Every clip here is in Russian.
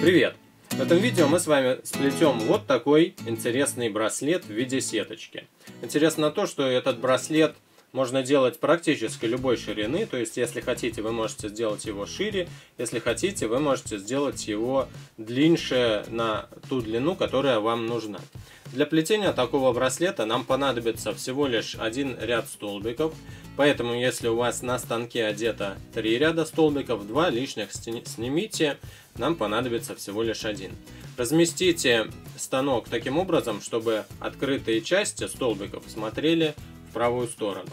Привет! В этом видео мы с вами сплетем вот такой интересный браслет в виде сеточки. Интересно то, что этот браслет можно делать практически любой ширины, то есть если хотите, вы можете сделать его шире, если хотите, вы можете сделать его длиннее на ту длину, которая вам нужна. Для плетения такого браслета нам понадобится всего лишь один ряд столбиков, поэтому если у вас на станке одето 3 ряда столбиков, 2 лишних снимите, нам понадобится всего лишь один. Разместите станок таким образом, чтобы открытые части столбиков смотрели в правую сторону.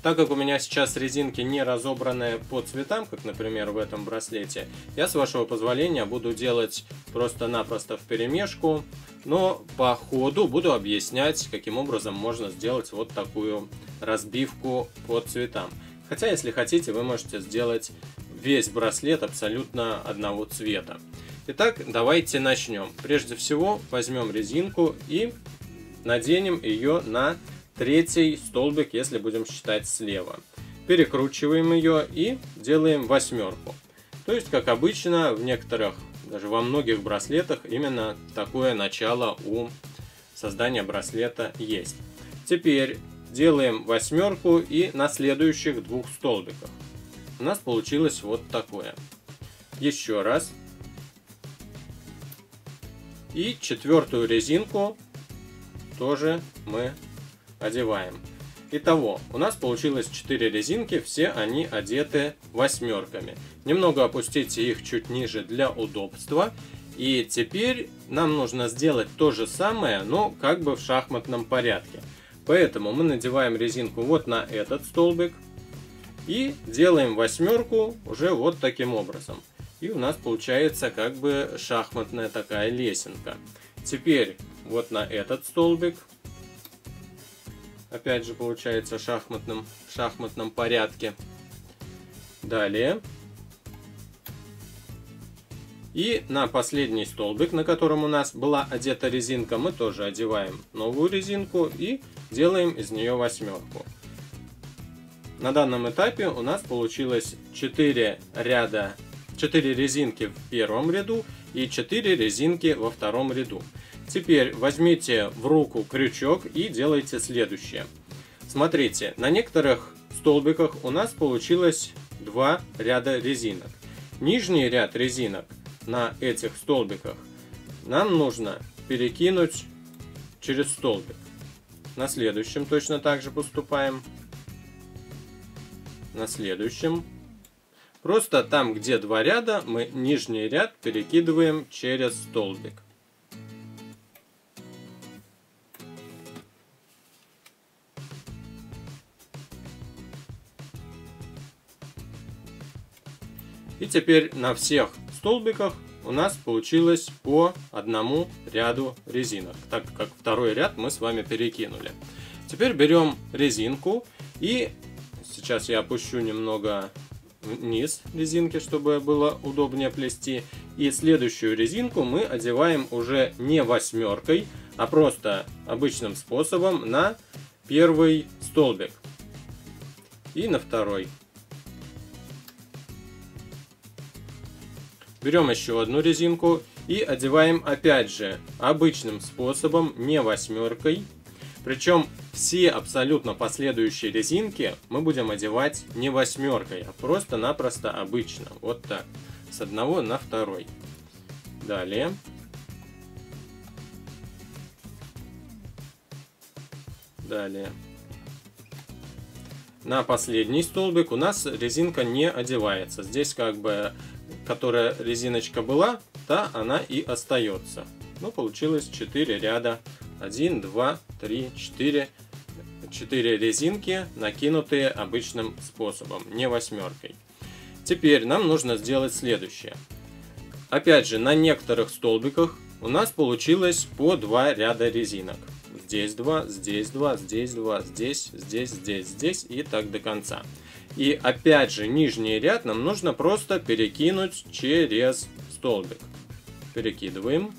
Так как у меня сейчас резинки не разобранные по цветам, как, например, в этом браслете, я, с вашего позволения, буду делать просто-напросто вперемешку, но по ходу буду объяснять, каким образом можно сделать вот такую разбивку по цветам. Хотя, если хотите, вы можете сделать весь браслет абсолютно одного цвета. Итак, давайте начнем. Прежде всего, возьмем резинку и наденем ее на третий столбик, если будем считать слева. Перекручиваем ее и делаем восьмерку. То есть, как обычно, в некоторых, даже во многих браслетах, именно такое начало у создания браслета есть. Теперь делаем восьмерку и на следующих двух столбиках. У нас получилось вот такое. Еще раз. И четвертую резинку тоже мы одеваем. Итого, у нас получилось 4 резинки, все они одеты восьмерками. Немного опустите их чуть ниже для удобства. И теперь нам нужно сделать то же самое, но как бы в шахматном порядке. Поэтому мы надеваем резинку вот на этот столбик и делаем восьмерку уже вот таким образом. И у нас получается как бы шахматная такая лесенка. Теперь вот на этот столбик. Опять же получается в шахматном порядке. Далее. И на последний столбик, на котором у нас была одета резинка, мы тоже одеваем новую резинку и делаем из нее восьмерку. На данном этапе у нас получилось 4 резинки в первом ряду и 4 резинки во втором ряду. Теперь возьмите в руку крючок и делайте следующее. Смотрите, на некоторых столбиках у нас получилось 2 ряда резинок. Нижний ряд резинок на этих столбиках нам нужно перекинуть через столбик. На следующем точно так же поступаем. На следующем. Просто там, где 2 ряда, мы нижний ряд перекидываем через столбик. И теперь на всех столбиках у нас получилось по одному ряду резинок, так как второй ряд мы с вами перекинули. Теперь берем резинку и сейчас я опущу немного вниз резинки, чтобы было удобнее плести. И следующую резинку мы одеваем уже не восьмеркой, а просто обычным способом на первый столбик и на второй. Берем еще одну резинку и одеваем опять же обычным способом, не восьмеркой. Причем все абсолютно последующие резинки мы будем одевать не восьмеркой, а просто-напросто обычно. Вот так. С одного на второй. Далее. Далее. На последний столбик у нас резинка не одевается. Здесь как бы, которая резиночка была, та она и остается. Ну, получилось 4 ряда. 1, 2, 3, 4. 4 резинки, накинутые обычным способом, не восьмеркой. Теперь нам нужно сделать следующее. Опять же, на некоторых столбиках у нас получилось по 2 ряда резинок. Здесь 2, здесь 2, здесь 2, здесь, здесь, здесь, здесь и так до конца. И опять же, нижний ряд нам нужно просто перекинуть через столбик. Перекидываем.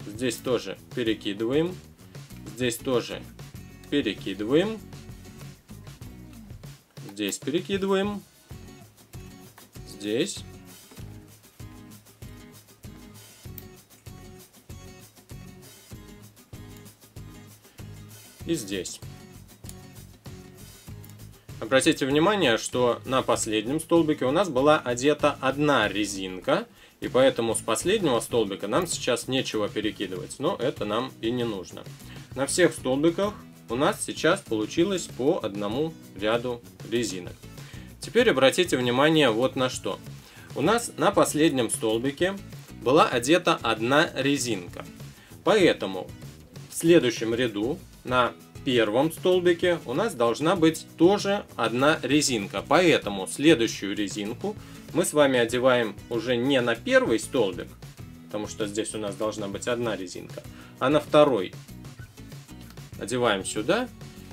Здесь тоже перекидываем. Здесь тоже перекидываем. Здесь перекидываем. Здесь. и здесь. Обратите внимание, что на последнем столбике у нас была одета одна резинка, и поэтому с последнего столбика нам сейчас нечего перекидывать, но это нам и не нужно. На всех столбиках у нас сейчас получилось по одному ряду резинок. Теперь обратите внимание вот на что. У нас на последнем столбике была одета одна резинка, поэтому в следующем ряду на первом столбике у нас должна быть тоже одна резинка, поэтому следующую резинку мы с вами одеваем уже не на первый столбик, потому что здесь у нас должна быть одна резинка, а на второй. Одеваем сюда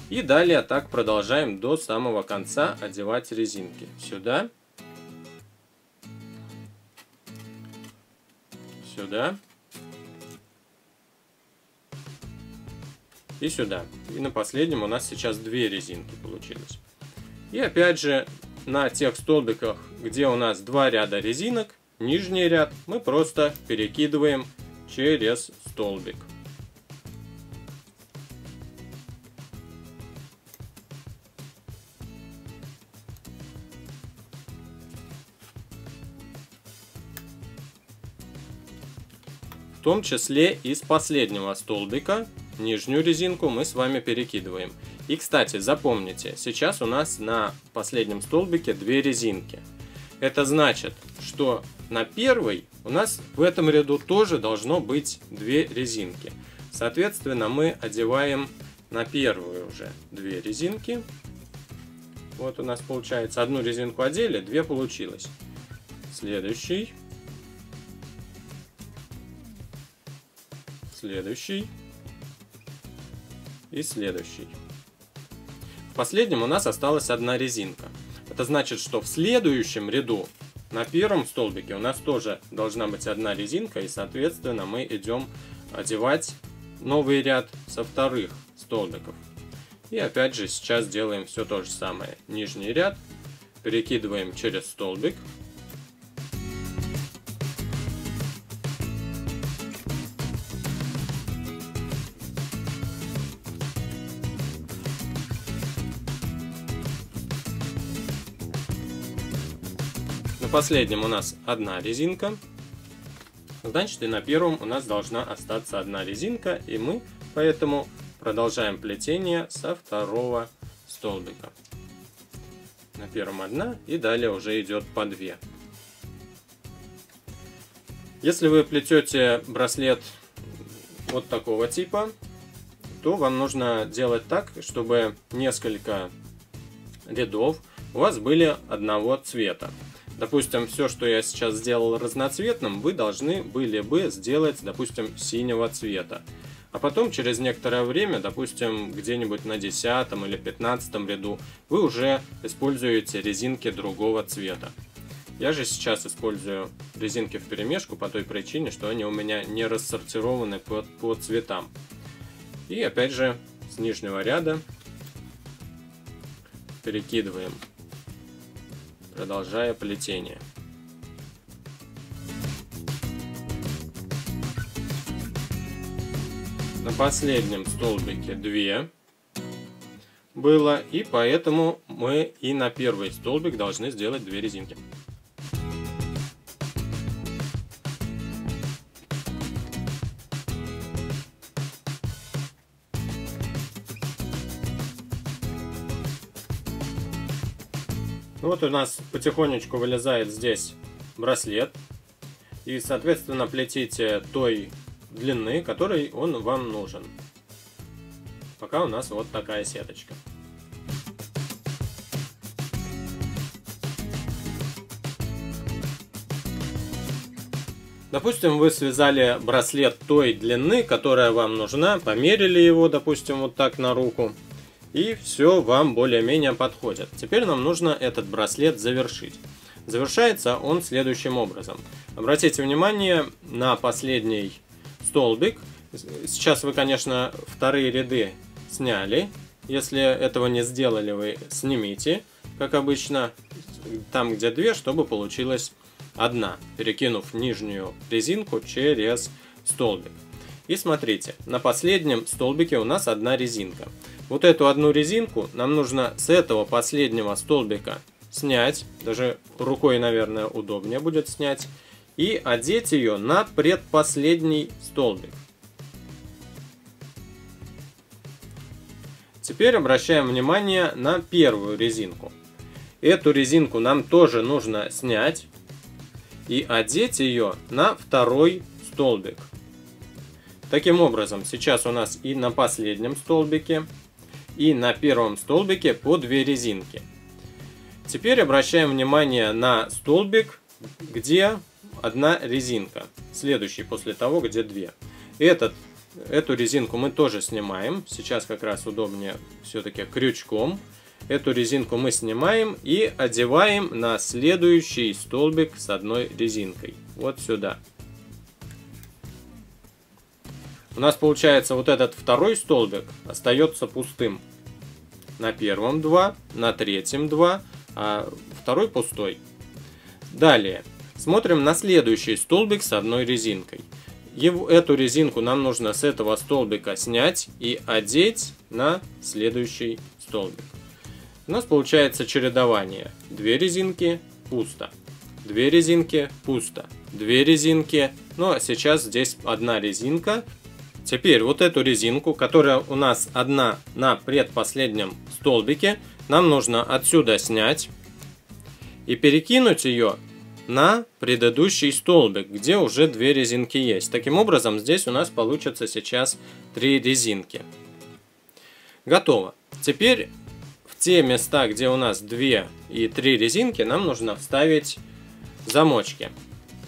и далее так продолжаем до самого конца одевать резинки. Сюда, сюда и сюда. И на последнем у нас сейчас две резинки получились. И опять же на тех столбиках, где у нас два ряда резинок, нижний ряд мы просто перекидываем через столбик. В том числе и с последнего столбика нижнюю резинку мы с вами перекидываем. И, кстати, запомните, сейчас у нас на последнем столбике две резинки. Это значит, что на первой у нас в этом ряду тоже должно быть две резинки. Соответственно, мы одеваем на первую уже две резинки. Вот у нас получается, одну резинку одели, две получилось. Следующий. Следующий и следующий. В последнем у нас осталась одна резинка. Это значит, что в следующем ряду на первом столбике у нас тоже должна быть одна резинка, и соответственно мы идем одевать новый ряд со вторых столбиков. И опять же сейчас делаем все то же самое. Нижний ряд перекидываем через столбик. На последнем у нас одна резинка, значит и на первом у нас должна остаться одна резинка, и мы поэтому продолжаем плетение со второго столбика. На первом одна, и далее уже идет по две. Если вы плетете браслет вот такого типа, то вам нужно делать так, чтобы несколько рядов у вас были одного цвета. Допустим, все, что я сейчас сделал разноцветным, вы должны были бы сделать, допустим, синего цвета. А потом, через некоторое время, допустим, где-нибудь на 10 или 15 ряду, вы уже используете резинки другого цвета. Я же сейчас использую резинки вперемешку по той причине, что они у меня не рассортированы по цветам. И опять же, с нижнего ряда перекидываем, продолжая плетение. На последнем столбике 2 было, и поэтому мы и на первый столбик должны сделать 2 резинки. Вот у нас потихонечку вылезает здесь браслет. И, соответственно, плетите той длины, которой он вам нужен. Пока у нас вот такая сеточка. Допустим, вы связали браслет той длины, которая вам нужна, померили его, допустим, вот так на руку. И все вам более-менее подходит. Теперь нам нужно этот браслет завершить. Завершается он следующим образом. Обратите внимание на последний столбик. Сейчас вы, конечно, вторые ряды сняли. Если этого не сделали, вы снимите, как обычно, там где 2, чтобы получилась одна, перекинув нижнюю резинку через столбик. И смотрите, на последнем столбике у нас одна резинка. Вот эту одну резинку нам нужно с этого последнего столбика снять, даже рукой, наверное, удобнее будет снять, и одеть ее на предпоследний столбик. Теперь обращаем внимание на первую резинку. Эту резинку нам тоже нужно снять и одеть ее на второй столбик. Таким образом, сейчас у нас и на последнем столбике, и на первом столбике по 2 резинки. Теперь обращаем внимание на столбик, где одна резинка, следующий после того, где 2. Эту резинку мы тоже снимаем. Сейчас как раз удобнее все-таки крючком. Эту резинку мы снимаем и одеваем на следующий столбик с одной резинкой. Вот сюда. У нас получается вот этот второй столбик остается пустым. На первом 2, на третьем 2, а второй пустой. Далее смотрим на следующий столбик с одной резинкой. Эту резинку нам нужно с этого столбика снять и одеть на следующий столбик. У нас получается чередование. 2 резинки, пусто. 2 резинки, пусто. 2 резинки. Ну а сейчас здесь одна резинка. Теперь вот эту резинку, которая у нас одна на предпоследнем столбике, нам нужно отсюда снять и перекинуть ее на предыдущий столбик, где уже 2 резинки есть. Таким образом, здесь у нас получится сейчас 3 резинки. Готово. Теперь в те места, где у нас 2 и 3 резинки, нам нужно вставить замочки.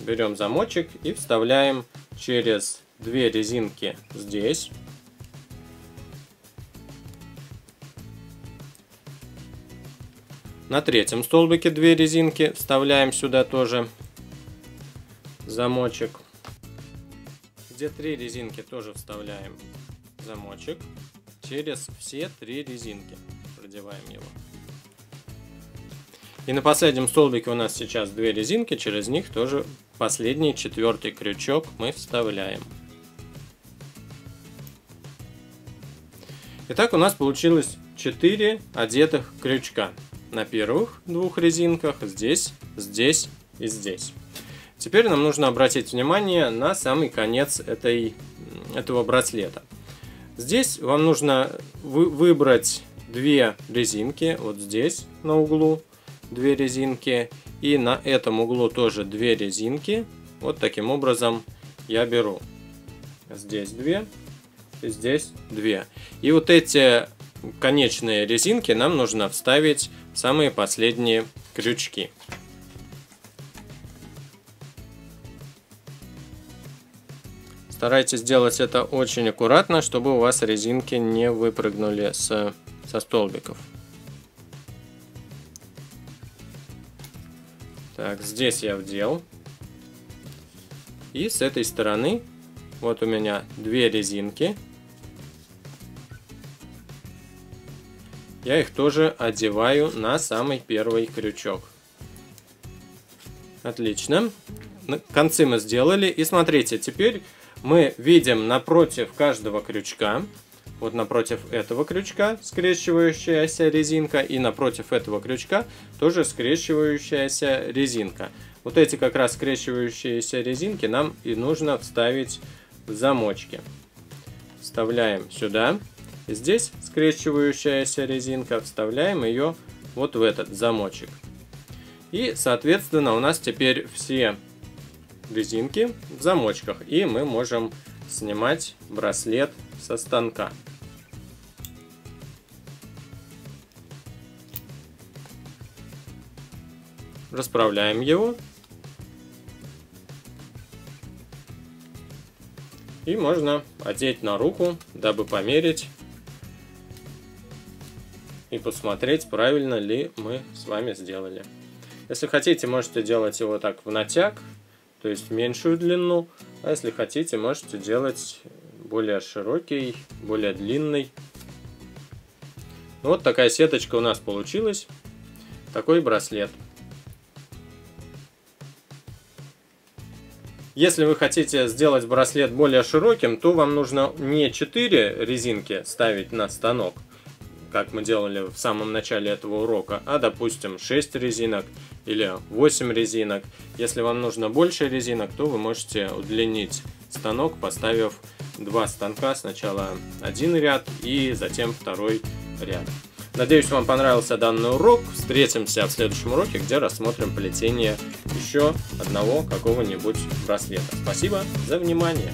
Берем замочек и вставляем через 2 резинки здесь. На третьем столбике 2 резинки вставляем сюда тоже замочек. Где 3 резинки тоже вставляем замочек. Через все 3 резинки продеваем его. И на последнем столбике у нас сейчас 2 резинки, через них тоже последний 4-й крючок мы вставляем. Итак, у нас получилось 4 одетых крючка. На первых 2 резинках, здесь, здесь и здесь. Теперь нам нужно обратить внимание на самый конец этого браслета. Здесь вам нужно выбрать 2 резинки, вот здесь на углу 2 резинки, и на этом углу тоже 2 резинки. Вот таким образом я беру. Здесь 2, и здесь 2. И вот эти конечные резинки нам нужно вставить в самые последние крючки. Старайтесь делать это очень аккуратно, чтобы у вас резинки не выпрыгнули со столбиков. Так, здесь я вдел. И с этой стороны вот у меня 2 резинки. Я их тоже одеваю на самый первый крючок. Отлично. Концы мы сделали. И смотрите, теперь мы видим напротив каждого крючка, вот напротив этого крючка скрещивающаяся резинка, и напротив этого крючка тоже скрещивающаяся резинка. Вот эти как раз скрещивающиеся резинки нам и нужно вставить в замочки. Вставляем сюда. Здесь скрещивающаяся резинка, вставляем ее вот в этот замочек. И, соответственно, у нас теперь все резинки в замочках, и мы можем снимать браслет со станка. Расправляем его. И можно одеть на руку, дабы померить и посмотреть, правильно ли мы с вами сделали. Если хотите, можете делать его так в натяг, то есть меньшую длину. А если хотите, можете делать более широкий, более длинный. Вот такая сеточка у нас получилась. Такой браслет. Если вы хотите сделать браслет более широким, то вам нужно не 4 резинки ставить на станок, как мы делали в самом начале этого урока, а, допустим, 6 резинок или 8 резинок. Если вам нужно больше резинок, то вы можете удлинить станок, поставив 2 станка, сначала один ряд и затем второй ряд. Надеюсь, вам понравился данный урок. Встретимся в следующем уроке, где рассмотрим плетение еще одного какого-нибудь браслета. Спасибо за внимание!